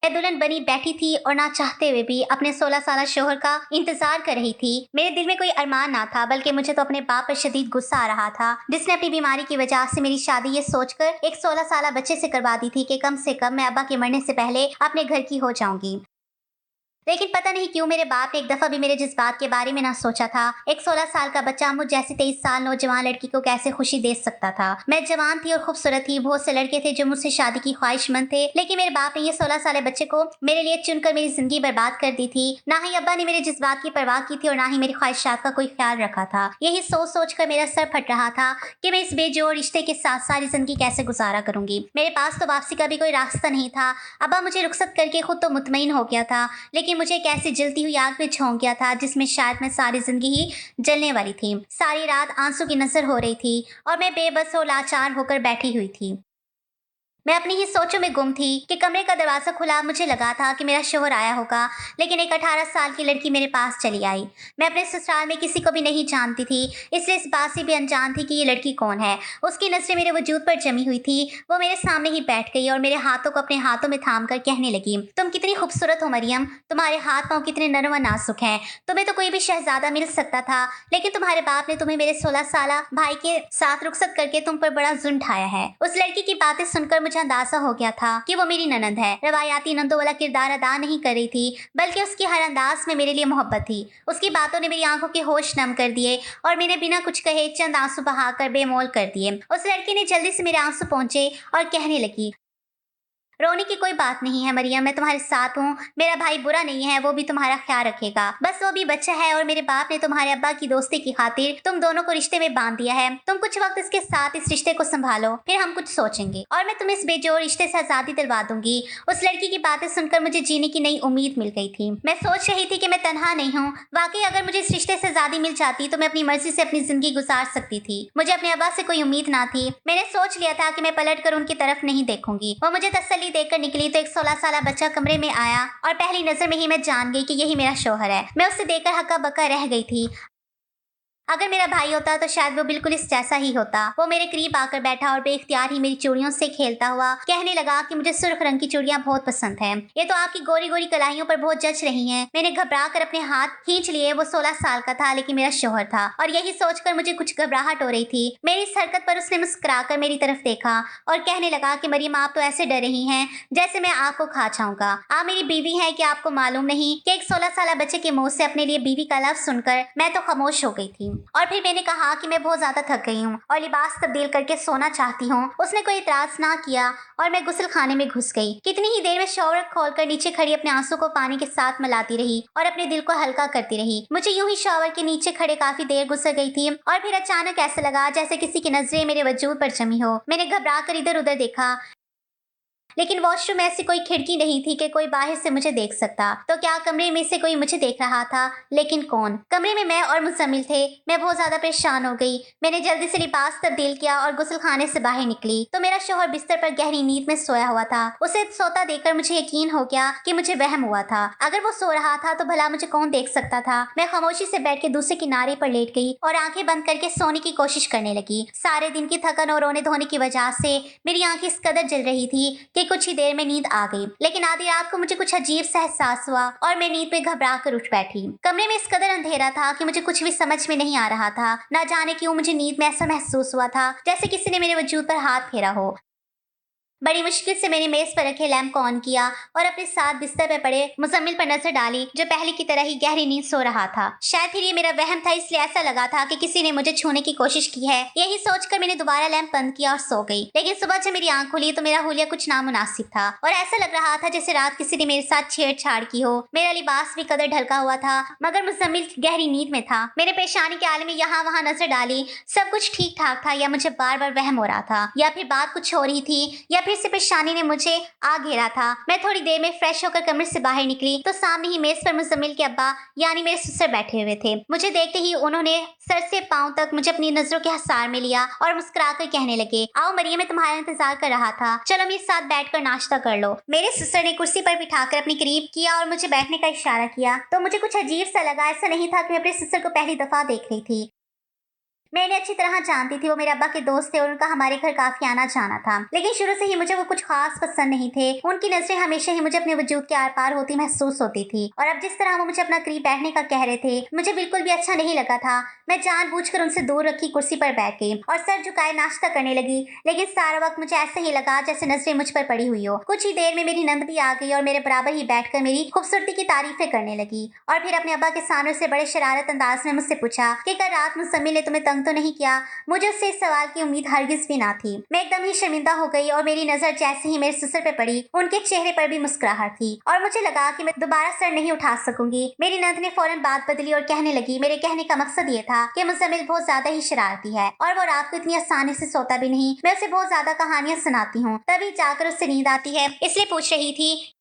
मैं दुल्हन बनी बैठी थी और ना चाहते हुए भी अपने 16 साल शौहर का इंतजार कर रही थी। मेरे दिल में कोई अरमान ना था, बल्कि मुझे तो अपने बाप पर शदीद गुस्सा आ रहा था, जिसने अपनी बीमारी की वजह से मेरी शादी ये सोचकर एक 16 साल बच्चे से करवा दी थी कि कम से कम मैं अब्बा के मरने से पहले अपने घर की हो जाऊंगी। लेकिन पता नहीं क्यों मेरे बाप ने एक दफा भी मेरे जज्बात के बारे में ना सोचा था। एक 16 साल का बच्चा मुझ जैसी 23 साल नौजवान लड़की को कैसे खुशी दे सकता था। मैं जवान थी और खूबसूरत थी। बहुत से लड़के थे जो मुझसे शादी की ख्वाहिशमंद थे, लेकिन मेरे बाप ने ये 16 साल बच्चे को मेरे लिए चुनकर मेरी जिंदगी बर्बाद कर दी थी। ना ही अब्बा ने मेरे जज्बात की परवाह की थी और ना ही मेरी ख्वाहिशात का कोई ख्याल रखा था। यही सोच सोच कर मेरा सर फट रहा था कि मैं इस बेजोड़ रिश्ते के साथ सारी जिंदगी कैसे गुजारा करूंगी। मेरे पास तो वापसी का भी कोई रास्ता नहीं था। अब्बा मुझे रुखसत करके खुद तो मुतमईन हो गया था, लेकिन मुझे एक ऐसी जलती हुई आग में झोंक गया था जिसमें शायद मैं सारी जिंदगी ही जलने वाली थी। सारी रात आंसू की नजर हो रही थी और मैं बेबस और लाचार होकर बैठी हुई थी। मैं अपनी ही सोचों में गुम थी कि कमरे का दरवाजा खुला। मुझे लगा था कि मेरा शोहर आया होगा, लेकिन एक 18 साल की लड़की मेरे पास चली आई। मैं अपने ससुराल में किसी को भी नहीं जानती थी, इसलिए इस बात से भी अनजान थी कि ये लड़की कौन है। उसकी नजरें मेरे वजूद पर जमी हुई थी। वो मेरे सामने ही बैठ गई और मेरे हाथों को अपने हाथों में थाम कर कहने लगी, तुम कितनी खूबसूरत हो मरियम, तुम्हारे हाथ पांव कितने नरम व नाजुक हैं। तुम्हें तो कोई भी शहजादा मिल सकता था, लेकिन तुम्हारे बाप ने तुम्हें मेरे 16 साल भाई के साथ रुखसत करके तुम पर बड़ा जुल्म ढाया है। उस लड़की की बातें सुनकर मुझे अंदाजा हो गया था कि वो मेरी ननद है। रवायाती नंदों वाला किरदार अदा नहीं कर रही थी, बल्कि उसकी हर अंदाज में मेरे लिए मोहब्बत थी। उसकी बातों ने मेरी आंखों के होश नम कर दिए और मैंने बिना कुछ कहे चंद आंसू बहाकर बेमोल कर दिए। उस लड़की ने जल्दी से मेरे आंसू पहुंचे और कहने लगी, रोने की कोई बात नहीं है मरियम, मैं तुम्हारे साथ हूँ। मेरा भाई बुरा नहीं है, वो भी तुम्हारा ख्याल रखेगा। बस वो भी बच्चा है और मेरे बाप ने तुम्हारे अब्बा की दोस्ती की खातिर तुम दोनों को रिश्ते में बांध दिया है। तुम कुछ वक्त इसके साथ इस रिश्ते को संभालो, फिर हम कुछ सोचेंगे और मैं तुम्हें इस बेजोड़ रिश्ते से आजादी दिलवा दूंगी। उस लड़की की बातें सुनकर मुझे जीने की नई उम्मीद मिल गई थी। मैं सोच रही थी कि मैं तनहा नहीं हूँ। वाकई अगर मुझे इस रिश्ते से आजादी मिल जाती तो मैं अपनी मर्जी से अपनी जिंदगी गुजार सकती थी। मुझे अपने अब्बा से कोई उम्मीद ना थी। मैंने सोच लिया था कि मैं पलट कर उनकी तरफ नहीं देखूंगी। वो मुझे तसल्ली देकर निकली तो एक 16 साल बच्चा कमरे में आया और पहली नजर में ही मैं जान गई कि यही मेरा शौहर है। मैं उसे देखकर हक्का बक्का रह गई थी। अगर मेरा भाई होता तो शायद वो बिल्कुल इस जैसा ही होता। वो मेरे करीब आकर बैठा और बेख्तियार ही मेरी चूड़ियों से खेलता हुआ कहने लगा कि मुझे सुर्ख रंग की चूड़ियां बहुत पसंद हैं। ये तो आपकी गोरी गोरी कलाइयों पर बहुत जच रही हैं। मैंने घबरा कर अपने हाथ खींच लिए। वो 16 साल का था, लेकिन मेरा शौहर था और यही सोचकर मुझे कुछ घबराहट हो रही थी। मेरी इस हरकत पर उसने मुस्कुराकर मेरी तरफ देखा और कहने लगा कि मरियम, आप तो ऐसे डर रही हैं जैसे मैं आपको खा जाऊंगा। आप मेरी बीवी हैं कि आपको मालूम नहीं कि एक 16 साल बच्चे के मुंह से अपने लिए बीवी का लफ्ज सुनकर मैं तो खामोश हो गई थी। और फिर मैंने कहा कि मैं बहुत ज्यादा थक गई हूँ और लिबास तब्दील करके सोना चाहती हूँ। उसने कोई इतराज ना किया और मैं गुस्ल खाने में घुस गई। कितनी ही देर में शॉवर खोलकर नीचे खड़ी अपने आंसू को पानी के साथ मिलाती रही और अपने दिल को हल्का करती रही। मुझे यूं ही शॉवर के नीचे खड़े काफी देर गुजर गई थी और फिर अचानक ऐसे लगा जैसे किसी की नजरें मेरे वजूद पर जमी हो। मैंने घबरा कर इधर उधर देखा, लेकिन वॉशरूम में ऐसी कोई खिड़की नहीं थी कि कोई बाहर से मुझे देख सकता। तो क्या कमरे में से कोई मुझे देख रहा था? लेकिन कौन? कमरे में मैं और मुजम्मिल थे। मैं बहुत ज्यादा परेशान हो गई। मैंने जल्दी से लिबास तब्दील किया और गुस्ल खाने से बाहर निकली तो मेरा शौहर बिस्तर पर गहरी नींद में सोया हुआ था। उसे सोता देखकर मुझे यकीन हो गया कि मुझे वहम हुआ था। अगर वो सो रहा था तो भला मुझे कौन देख सकता था? मैं खामोशी से बैठ के दूसरे किनारे पर लेट गई और आंखें बंद करके सोने की कोशिश करने लगी। सारे दिन की थकन और रोने धोने की वजह से मेरी आंखें इस कदर जल रही थी कि कुछ ही देर में नींद आ गई। लेकिन आधी रात को मुझे कुछ अजीब सा एहसास हुआ और मैं नींद में घबरा कर उठ बैठी। कमरे में इस कदर अंधेरा था कि मुझे कुछ भी समझ में नहीं आ रहा था। ना जाने क्यों मुझे नींद में ऐसा महसूस हुआ था जैसे किसी ने मेरे वजूद पर हाथ फेरा हो। बड़ी मुश्किल से मैंने मेज पर रखे लैंप को ऑन किया और अपने साथ बिस्तर पर पड़े मुजम्मिल पर नजर डाली, जो पहले की तरह ही गहरी नींद सो रहा था। शायद फिर ये मेरा वहम था, इसलिए ऐसा लगा था कि किसी ने मुझे छूने की कोशिश की है। यही सोचकर मैंने दोबारा लैंप बंद किया और सो गई। लेकिन सुबह जब मेरी आंख खुली तो मेरा हुलिया कुछ नामुनासिब था और ऐसा लग रहा था जैसे रात किसी ने मेरे साथ छेड़छाड़ की हो। मेरा लिबास भी कदर ढलका हुआ था, मगर मुजम्मिल गहरी नींद में था। मैंने परेशानी के आलम में यहाँ वहाँ नजर डाली, सब कुछ ठीक ठाक था या मुझे बार बार वहम हो रहा था, या फिर बात कुछ हो रही थी, या फिर से परेशानी ने मुझे आ घेरा था। मैं थोड़ी देर में फ्रेश होकर कमरे से बाहर निकली तो सामने ही मेज पर मुजम्मिल के अब्बा यानी मेरे ससुर बैठे हुए थे। मुझे देखते ही उन्होंने सर से पांव तक मुझे अपनी नजरों के हसार में लिया और मुस्कुराकर कहने लगे, आओ मरियम, मैं तुम्हारा इंतजार कर रहा था, चलो मेरे साथ बैठकर नाश्ता कर लो। मेरे ससुर ने कुर्सी पर बिठाकर अपने करीब किया और मुझे बैठने का इशारा किया तो मुझे कुछ अजीब सा लगा। ऐसा नहीं था कि मैं अपने ससुर को पहली दफा देख रही थी। मैं इन्हें अच्छी तरह जानती थी। वो मेरे अब्बा के दोस्त थे और उनका हमारे घर काफी आना जाना था, लेकिन शुरू से ही मुझे वो कुछ खास पसंद नहीं थे। उनकी नजरें हमेशा ही मुझे अपने वजूद के आर पार होती महसूस होती थी, और अब जिस तरह वो मुझे अपना करीब बैठने का कह रहे थे, मुझे बिल्कुल भी अच्छा नहीं लगा था। मैं जानबूझकर उनसे दूर रखी कुर्सी पर बैठ गई और सर झुकाए नाश्ता करने लगी, लेकिन सारा वक्त मुझे ऐसे ही लगा जैसे नजरें मुझ पर पड़ी हुई हो। कुछ ही देर में मेरी नंद भी आ गई और मेरे बराबर ही बैठकर मेरी खूबसूरती की तारीफें करने लगी, और फिर अपने अब्बा के सामने से बड़े शरारत अंदाज में मुझसे पूछा कि कल रात मुज़म्मिल ने तुम्हें तंग तो नहीं किया। मुझे उससे इस सवाल की उम्मीद हरगिज भी ना थी। मैं एकदम ही शर्मिंदा हो गई और मेरी नजर जैसे ही मेरे ससुर पे पड़ी, उनके चेहरे पर भी मुस्कुराहट थी और मुझे लगा कि मैं दोबारा सर नहीं उठा सकूंगी। मेरी नंद ने फौरन बात बदली और कहने लगी, मेरे कहने का मकसद ये था कि मुज़म्मिल बहुत ज्यादा ही शरारती है और वो रात को इतनी आसानी से सोता भी नहीं। मैं उसे बहुत ज्यादा कहानियां सुनाती हूँ, तभी जाकर उससे नींद आती है, इसलिए पूछ रही थी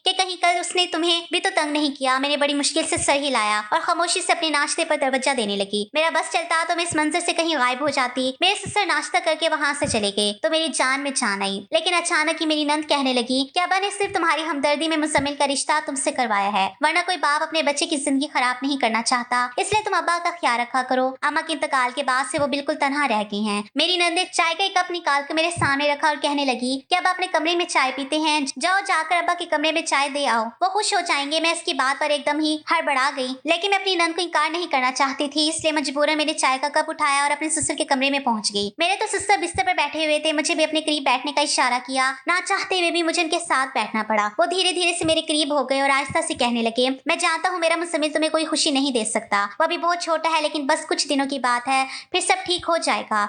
कि कहीं कल उसने तुम्हें भी तो तंग नहीं किया। मैंने बड़ी मुश्किल से सर हिलाया और खामोशी से अपने नाश्ते पर तवज्जो देने लगी। मेरा बस चलता तो मैं इस मंजर से कहीं गायब हो जाती। मेरे ससुर नाश्ता करके वहां से चले गए तो मेरी जान में जान आई, लेकिन अचानक ही मेरी नंद कहने लगी कि अब्बा ने सिर्फ तुम्हारी हमदर्दी में मुज़म्मिल का रिश्ता तुमसे करवाया है, वरना कोई बाप अपने बच्चे की जिंदगी खराब नहीं करना चाहता, इसलिए तुम अब्बा का ख्याल रखा करो। अम्मा के इंतकाल के बाद से वो बिल्कुल तनहा रह गई हैं। मेरी नंद ने चाय का एक कप निकाल कर मेरे सामने रखा और कहने लगी कि अब अपने कमरे में चाय पीते हैं, जाओ जाकर अब्बा के कमरे में चाय दे आओ, वो खुश हो जाएंगे। मैं इसकी बात पर एकदम ही हड़बड़ा गई, लेकिन मैं अपनी नंद को इनकार नहीं करना चाहती थी, इसलिए मजबूरन मैंने चाय का कप उठाया और अपने ससुर के कमरे में पहुंच गई। मेरे तो ससुर बिस्तर पर बैठे हुए थे, मुझे भी अपने करीब बैठने का इशारा किया। ना चाहते हुए भी मुझे उनके साथ बैठना पड़ा। वो धीरे धीरे से मेरे करीब हो गए और आहिस्ता से कहने लगे, मैं जानता हूँ मेरा मुज़म्मिल तुम्हें कोई खुशी नहीं दे सकता, वो अभी बहुत छोटा है, लेकिन बस कुछ दिनों की बात है, फिर सब ठीक हो जाएगा।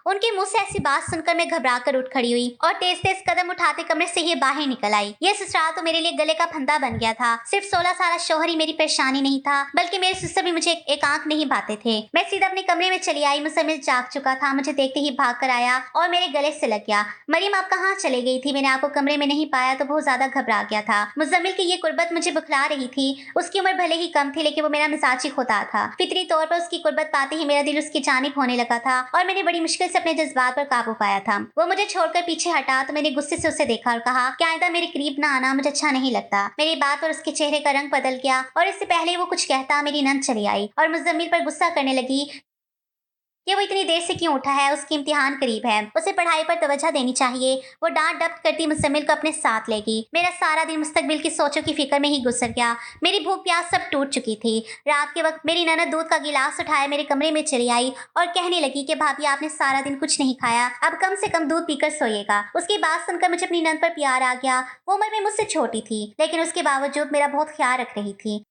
उनके मुंह से ऐसी बात सुनकर मैं घबरा कर उठ खड़ी हुई और तेज तेज कदम उठाते कमरे से ही बाहर निकल आई। यह ससुराल तो मेरे लिए गले का फंदा बन गया था। सिर्फ 16 साल शौहर ही मेरी परेशानी नहीं था, बल्कि मेरे ससुर भी मुझे एक आंख नहीं पाते थे। मैं सीधा अपने कमरे में चली आई। मुज़म्मिल जाग चुका था, मुझे देखते ही भाग कर आया और मेरे गले से लग गया। मरियम आप कहाँ चले गई थी? मैंने आपको कमरे में नहीं पाया तो बहुत ज्यादा घबरा गया था। मुज़म्मिल की ये कुर्बत मुझे बुखला रही थी। उसकी उम्र भले ही कम थी, लेकिन वो मेरा मिजाजी खुदा था। फितरी तौर पर उसकी कुर्बत पाते ही मेरा दिल उसकी जानिब होने लगा था और मैंने बड़ी मुश्किल से अपने जज्बात पर काबू पाया था। वो मुझे छोड़कर पीछे हटा तो मैंने गुस्से से उसे देखा और कहा कि आइंदा मेरे करीब ना आना, मुझे अच्छा नहीं लगता। मेरी बात और उसके चेहरे का रंग बदल गया और इससे पहले वो कुछ कहता मेरी नंद चली आई और मुज़म्मिल पर गुस्सा करने लगी कि वो इतनी देर से क्यों उठा है, उसकी इम्तिहान करीब है, उसे पढ़ाई पर तवज्जो देनी चाहिए। वो डांट डपट करती मुज़म्मिल को अपने साथ ले गई। मेरा सारा दिन मुस्तकबिल की सोचों की फिक्र में ही गुजर गया। मेरी भूख प्यास सब टूट चुकी थी। रात के वक्त मेरी ननद दूध का गिलास उठाए मेरे कमरे में चली आई और कहने लगी कि भाभी आपने सारा दिन कुछ नहीं खाया, अब कम से कम दूध पीकर सोइएगा। उसकी बात सुनकर मुझे अपनी ननद पर प्यार आ गया। वो उम्र में मुझसे छोटी थी, लेकिन उसके बावजूद मेरा बहुत ख्याल रख रही थी।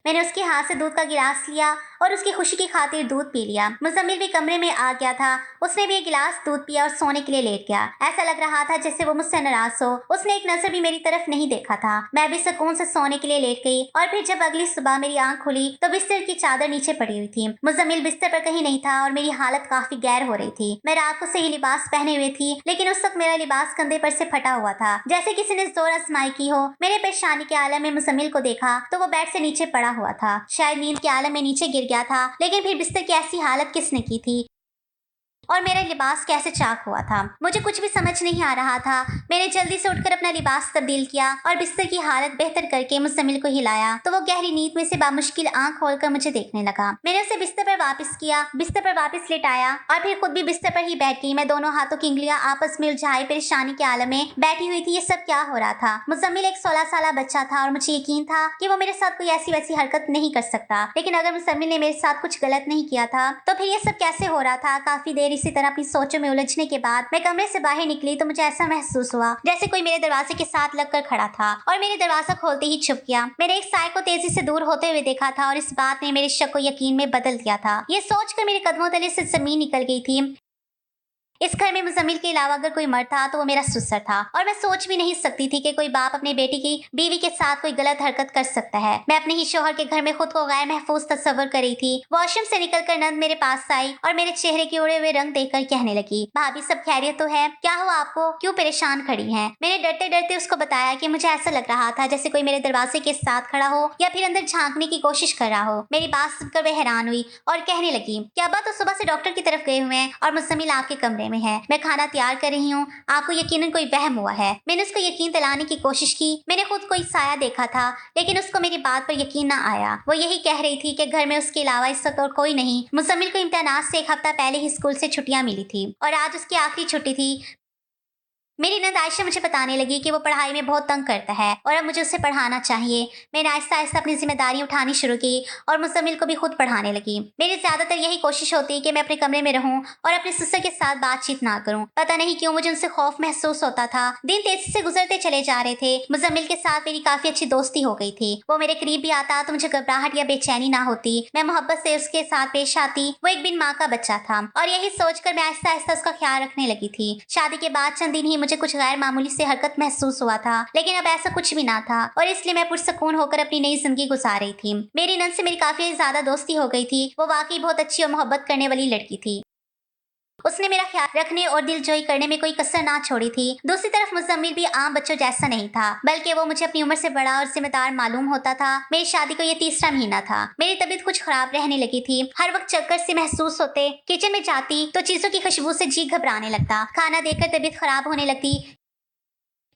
मैंने उसके हाथ से दूध का गिलास लिया और उसकी खुशी की खातिर दूध पी लिया। मुज़म्मिल भी कमरे में आ गया था। उसने भी एक गिलास दूध पिया और सोने के लिए लेट गया। ऐसा लग रहा था जैसे वो मुझसे नाराज हो। उसने एक नजर भी मेरी तरफ नहीं देखा था। मैं भी सुकून से सोने के लिए लेट गई और फिर जब अगली सुबह मेरी आंख खुली तो बिस्तर की चादर नीचे पड़ी हुई थी। मुज़म्मिल बिस्तर पर कहीं नहीं था और मेरी हालत काफी गैर हो रही थी। मैं रात को सही लिबास पहने हुए थी, लेकिन उस वक्त मेरा लिबास कंधे पर से फटा हुआ था, जैसे किसी ने जोर आजमाई की हो। मैंने परेशानी के आलम में मुज़म्मिल को देखा तो वो बेड से नीचे पड़ा हुआ था, शायद नींद के आलम में नीचे गिर गया था। लेकिन फिर बिस्तर की ऐसी हालत किसने की थी और मेरा लिबास कैसे चाक हुआ था, मुझे कुछ भी समझ नहीं आ रहा था। मैंने जल्दी से उठकर अपना लिबास तब्दील किया और बिस्तर की हालत बेहतर करके मुज़म्मिल को हिलाया तो वो गहरी नींद में से बामुश्किल आंख खोलकर मुझे देखने लगा। मैंने उसे बिस्तर पर वापस किया, बिस्तर पर वापस लेटाया और फिर खुद भी बिस्तर पर ही बैठ गई। मैं दोनों हाथों की उंगलियां आपस में उलझाए परेशानी के आलम में बैठी हुई थी। ये सब क्या हो रहा था? मुज़म्मिल एक 16 साल बच्चा था और मुझे यकीन था कि वो मेरे साथ कोई ऐसी वैसी हरकत नहीं कर सकता, लेकिन अगर मुज़म्मिल ने मेरे साथ कुछ गलत नहीं किया था तो फिर ये सब कैसे हो रहा था? काफी देर इसी तरह अपनी सोचों में उलझने के बाद मैं कमरे से बाहर निकली तो मुझे ऐसा महसूस हुआ जैसे कोई मेरे दरवाजे के साथ लगकर खड़ा था और मेरे दरवाजा खोलते ही छुप गया। मैंने एक साय को तेजी से दूर होते हुए देखा था और इस बात ने मेरे शक को यकीन में बदल दिया था। ये सोचकर मेरे कदमों तले से जमीन निकल गई थी। इस घर में मुज़म्मिल के अलावा अगर कोई मर्द था तो वो मेरा ससुर था और मैं सोच भी नहीं सकती थी कि कोई बाप अपने बेटी की बीवी के साथ कोई गलत हरकत कर सकता है। मैं अपने ही शौहर के घर में खुद को गैर महफूज तस्वर कर रही थी। वॉशरूम से निकलकर नंद मेरे पास आई और मेरे चेहरे के उड़े हुए रंग देखकर कहने लगी, भाभी सब खैरियत तो है? क्या हुआ आपको? क्यों परेशान खड़ी हैं? मैंने डरते डरते उसको बताया कि मुझे ऐसा लग रहा था जैसे कोई मेरे दरवाजे के साथ खड़ा हो या फिर अंदर झांकने की कोशिश कर रहा हो। मेरी बात सुनकर वह हैरान हुई और कहने लगी कि अब्बा तो सुबह से डॉक्टर की तरफ गए हुए हैं और मुज़म्मिल आपके कमरे कमरे में है, मैं खाना तैयार कर रही हूँ, आपको यकीनन कोई वहम हुआ है। मैंने उसको यकीन दिलाने की कोशिश की, मैंने खुद कोई साया देखा था, लेकिन उसको मेरी बात पर यकीन ना आया। वो यही कह रही थी कि घर में उसके अलावा इस वक्त और कोई नहीं। मुजम्मिल को इम्तिहानात से एक हफ्ता पहले ही स्कूल से छुट्टियां मिली थी और आज उसकी आखिरी छुट्टी थी। मेरी नंद आयशा मुझे बताने लगी कि वो पढ़ाई में बहुत तंग करता है और अब मुझे उसे पढ़ाना चाहिए। मैंने आहिस्ता आहिस्ता अपनी जिम्मेदारी उठानी शुरू की और मुजम्मिल को भी खुद पढ़ाने लगी। मेरी ज्यादातर यही कोशिश होती कि मैं अपने कमरे में रहूं और अपने सिस्टर के साथ बातचीत ना करूं। पता नहीं क्यों मुझे उनसे खौफ महसूस होता था। दिन तेजी से गुजरते चले जा रहे थे। मुजम्मिल के साथ मेरी काफी अच्छी दोस्ती हो गई थी। वो मेरे करीब भी आता तो मुझे घबराहट या बेचैनी ना होती। मैं मोहब्बत से उसके साथ पेश आती। वो एक बिन माँ का बच्चा था और यही सोचकर मैं आहिस्ता आहिस्ता उसका ख्याल रखने लगी थी। शादी के बाद चंद दिन ही मुझे कुछ गैर मामूली से हरकत महसूस हुआ था, लेकिन अब ऐसा कुछ भी ना था और इसलिए मैं पुरसकून होकर अपनी नई जिंदगी गुजार रही थी। मेरी नंद से मेरी काफी ज्यादा दोस्ती हो गई थी। वो वाकई बहुत अच्छी और मोहब्बत करने वाली लड़की थी। उसने मेरा ख्याल रखने और दिलजोई करने में कोई कसर ना छोड़ी थी। दूसरी तरफ मुजम्मिल भी आम बच्चों जैसा नहीं था, बल्कि वो मुझे अपनी उम्र से बड़ा और जिम्मेदार मालूम होता था। मेरी शादी को ये तीसरा महीना था। मेरी तबीयत कुछ खराब रहने लगी थी। हर वक्त चक्कर से महसूस होते। किचन में जाती तो चीजों की खुशबू से जी घबराने लगता। खाना देखकर तबीयत खराब होने लगती।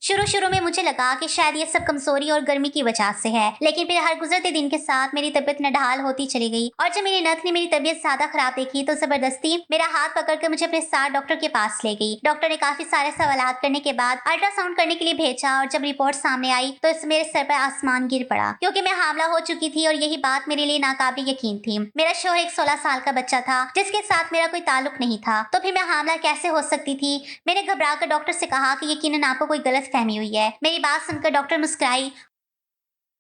शुरू शुरू में मुझे लगा कि शायद ये सब कमजोरी और गर्मी की वजह से है, लेकिन फिर हर गुजरते दिन के साथ मेरी तबीयत नढाल होती चली गई और जब मेरी नथ ने मेरी तबीयत ज्यादा खराब देखी तो जबरदस्ती मेरा हाथ पकड़कर मुझे अपने साथ डॉक्टर के पास ले गई। डॉक्टर ने काफी सारे सवाल करने के बाद अल्ट्रासाउंड करने के लिए भेजा और जब रिपोर्ट सामने आई तो इस मेरे सर पर आसमान गिर पड़ा, क्योंकि मैं हामला हो चुकी थी और यही बात मेरे लिए नाकाबिल यकीन थी। मेरा शोहर एक 16 साल का बच्चा था जिसके साथ मेरा कोई ताल्लुक नहीं था, तो फिर मैं हामला कैसे हो सकती थी। मैंने घबरा कर डॉक्टर से कहा कि यकीनन आपको कोई गलत फहमी हुई है। मेरी बात सुनकर डॉक्टर मुस्कुराई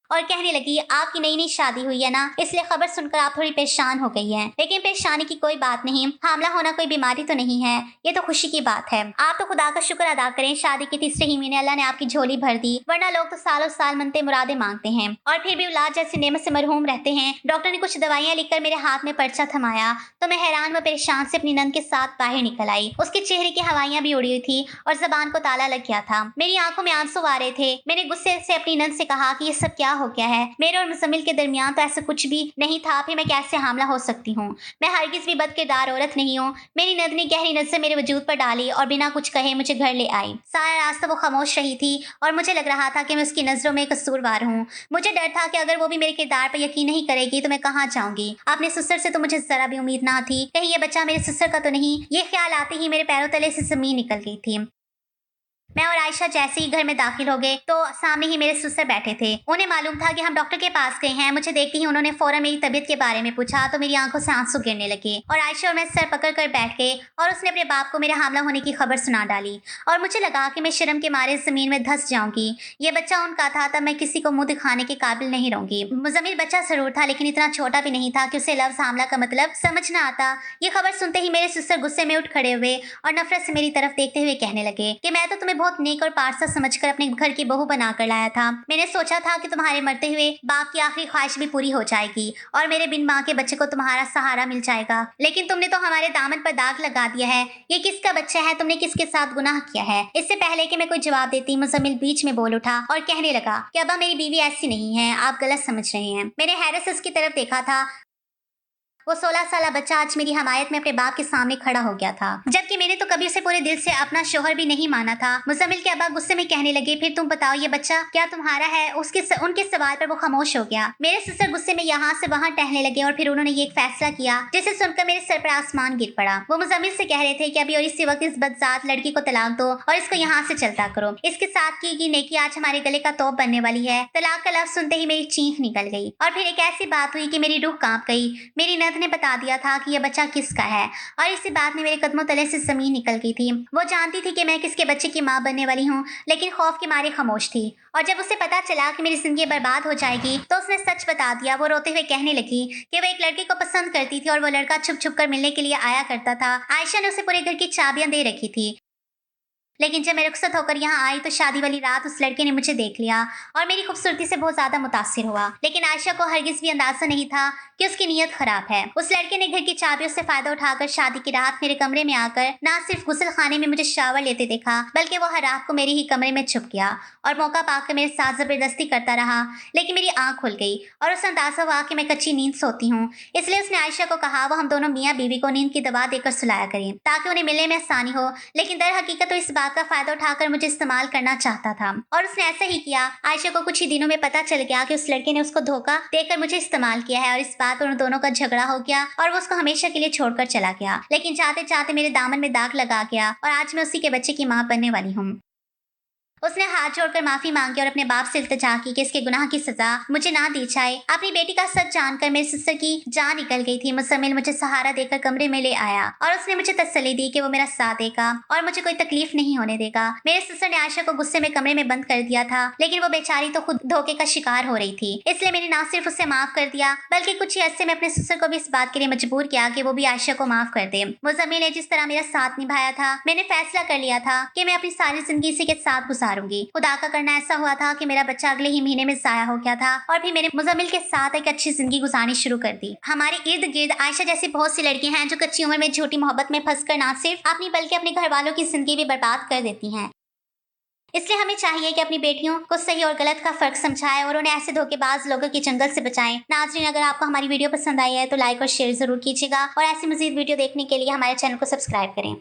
और कहने लगी, आपकी नई नई शादी हुई है ना, इसलिए खबर सुनकर आप थोड़ी परेशान हो गई हैं। लेकिन परेशानी की कोई बात नहीं, हामला होना कोई बीमारी तो नहीं है, ये तो खुशी की बात है। आप तो खुदा का शुक्र अदा करें, शादी के तीसरे ही महीने अल्लाह ने आपकी झोली भर दी, वरना लोग तो सालों साल मनते मुरादे मांगते हैं और फिर भी औलाद जैसी नेमत से मरहूम रहते हैं। डॉक्टर ने कुछ दवाइयां लिखकर मेरे हाथ में पर्चा थमाया तो मैं हैरान व परेशान से अपनी नंद के साथ बाहर निकल आई। उसके चेहरे की हवाइयां भी उड़ी हुई थी और जबान को ताला लग गया था। मेरी आंखों में आंसू आ रहे थे। मैंने गुस्से से अपनी नंद से कहा कि ये सब क्या हो गया है, मेरे और मुजम्मिल के दरमियान तो ऐसा कुछ भी नहीं था, फिर मैं कैसे हामला हो सकती हूँ। मैं हरगिज भी बदकिरदार औरत नहीं हूँ। मेरी नंद ने गहरी नजर मेरे वजूद पर डाली और बिना कुछ कहे मुझे घर ले आई। सारा रास्ता वो खामोश रही थी और मुझे लग रहा था कि मैं उसकी नजरों में कसूरवार हूँ। मुझे डर था कि अगर वो भी मेरे किरदार पर यकीन नहीं करेगी तो मैं कहाँ जाऊंगी। अपने ससुर से तो मुझे जरा भी उम्मीद ना थी, कहीं ये बच्चा मेरे ससुर का तो नहीं। ये ख्याल आते ही मेरे पैरों तले से जमीन निकल गई थी। मैं और आयशा जैसे ही घर में दाखिल हो गए तो सामने ही मेरे ससुर बैठे थे। उन्हें मालूम था कि हम डॉक्टर के पास गए हैं। मुझे देखते ही उन्होंने फौरन मेरी तबीयत के बारे में पूछा तो मेरी आंखों से आंसू गिरने लगे और आयशा और मैं सर पकड़ कर बैठ गए और उसने अपने बाप को मेरे हामला होने की खबर सुना डाली और मुझे लगा कि मैं शर्म के मारे जमीन में धंस जाऊंगी। ये बच्चा उनका था, तब मैं किसी को मुंह दिखाने के काबिल नहीं रहूंगी। मुजम्मिल बच्चा जरूर था, लेकिन इतना छोटा भी नहीं था कि उसे लफ्ज हामला का मतलब समझ ना आता। ये खबर सुनते ही मेरे ससुर गुस्से में उठ खड़े हुए और नफरत से मेरी तरफ देखते हुए कहने लगे कि मैं तो तुम्हें बहुत नेक और पारसा समझकर अपने घर की बहू बनाकर लाया था। मैंने सोचा था कि तुम्हारे मरते हुए बाप की आखिरी ख्वाहिश भी पूरी हो जाएगी और मेरे बिन माँ के बच्चे को तुम्हारा सहारा मिल जाएगा, लेकिन तुमने तो हमारे दामन पर दाग लगा दिया है। ये किसका बच्चा है, तुमने किसके साथ गुनाह किया है। इससे पहले कि मैं कोई जवाब देती मुजम्मिल बीच में बोल उठा और कहने लगा कि अब्बा मेरी बीवी ऐसी नहीं है, आप गलत समझ रहे हैं। मैंने हैरत से उसकी तरफ देखा था। वो 16 साल बच्चा आज मेरी हमायत में अपने बाप के सामने खड़ा हो गया था, जबकि मैंने तो कभी उसे पूरे दिल से अपना शोहर भी नहीं माना था। मुजम्मिल के अब्बा गुस्से में कहने लगे, फिर तुम बताओ ये बच्चा क्या तुम्हारा है। उनके सवाल पर वो खामोश हो गया। मेरे ससुर गुस्से में यहाँ से वहाँ टहलने लगे और फिर उन्होंने ये एक फैसला किया जिसे सुनकर मेरे सर पर आसमान गिर पड़ा। वो मुजम्मिल से कह रहे थे कि अभी और इसी वक्त इस बदजात लड़की को तलाक दो और इसको यहाँ से चलता करो। इसके साथ की गई नेकी आज हमारे गले का तोप बनने वाली है। तलाक का लफ्ज सुनते ही मेरी चीख निकल गई और फिर एक ऐसी बात हुई कि मेरी रूह कांप गई। मेरी नंद ने बता दिया था कि यह बच्चा किसका है और इसी बात में मेरे कदमों तले से जमीन निकल गई थी। वो जानती थी कि मैं किसके बच्चे की माँ बनने वाली हूँ, लेकिन खौफ के मारे खामोश थी। और जब उसे पता चला कि मेरी जिंदगी बर्बाद हो जाएगी तो उसने सच बता दिया। वो रोते हुए कहने लगी कि वो एक लड़के को पसंद करती थी और वो लड़का छुप छुप कर मिलने के लिए आया करता था। आयशा ने उसे पूरे घर की चाबियां दे रखी थी। लेकिन जब मैं रुखसत होकर यहाँ आई तो शादी वाली रात उस लड़के ने मुझे देख लिया और मेरी खूबसूरती से बहुत ज्यादा मुतासिर हुआ। लेकिन आयशा को हरगिज भी अंदाजा नहीं था कि उसकी नीयत खराब है। उस लड़के ने घर की चाबियों से फायदा उठाकर शादी की रात मेरे कमरे में आकर न सिर्फ गुसल खाने में मुझे शावर लेते देखा, बल्कि वो हर रात को मेरे ही कमरे में छुप गया और मौका पाकर मेरे साथ जबरदस्ती करता रहा। लेकिन मेरी आंख खुल गई और उसे अंदाजा हुआ कि मैं कच्ची नींद सोती हूँ। इसलिए उसने आयशा को कहा वो हम दोनों मियाँ बीवी को नींद की दवा देकर सुलाया करें ताकि उन्हें मिलने में आसानी हो। लेकिन दर हकीकत तो इस बात का फायदा उठाकर मुझे इस्तेमाल करना चाहता था और उसने ऐसा ही किया। आयशा को कुछ ही दिनों में पता चल गया कि उस लड़के ने उसको धोखा देकर मुझे इस्तेमाल किया है और इस बात पर उन दोनों का झगड़ा हो गया और वो उसको हमेशा के लिए छोड़कर चला गया। लेकिन जाते जाते मेरे दामन में दाग लगा गया और आज मैं उसी के बच्चे की माँ बनने वाली हूँ। उसने हाथ जोड़कर माफी मांगी और अपने बाप से इल्तिजा की कि इसके गुनाह की सजा मुझे ना दी जाए। अपनी बेटी का सच जानकर मेरी सिस्टर की जान निकल गई थी। मुसम्मिल मुझे सहारा देकर कमरे में ले आया और उसने मुझे तसल्ली दी कि वो मेरा साथ देगा और मुझे कोई तकलीफ नहीं होने देगा। मेरे सिस्टर ने आयशा को गुस्से में कमरे में बंद कर दिया था, लेकिन वो बेचारी तो खुद धोखे का शिकार हो रही थी। इसलिए मैंने ना सिर्फ उसे माफ कर दिया बल्कि कुछ ही अरसे में अपने सिस्टर को भी इस बात के लिए मजबूर किया कि वो भी आयशा को माफ कर दे। मुसम्मिल ने जिस तरह मेरा साथ निभाया था, मैंने फैसला कर लिया था कि मैं अपनी सारी जिंदगी इसी के साथ गुजारूंगी। खुदा का करना ऐसा हुआ था कि मेरा बच्चा अगले ही महीने में जाया हो गया था और फिर मैंने मुजम्मिल के साथ एक अच्छी जिंदगी गुजारनी शुरू कर दी। हमारे इर्द गिर्द आयशा जैसी बहुत सी लड़कियां हैं जो कच्ची उम्र में झूठी मोहब्बत में फंसकर ना सिर्फ अपनी बल्कि अपने घर वालों की जिंदगी भी बर्बाद कर देती हैं। इसलिए हमें चाहिए कि अपनी बेटियों को सही और गलत का फर्क समझाएं और उन्हें ऐसे धोखेबाज लोगों के जंगल से बचाएं। नाज़रीन, अगर आपको हमारी वीडियो पसंद आई है तो लाइक और शेयर जरूर कीजिएगा और ऐसी मजीद वीडियो देखने के लिए हमारे चैनल को सब्सक्राइब करें।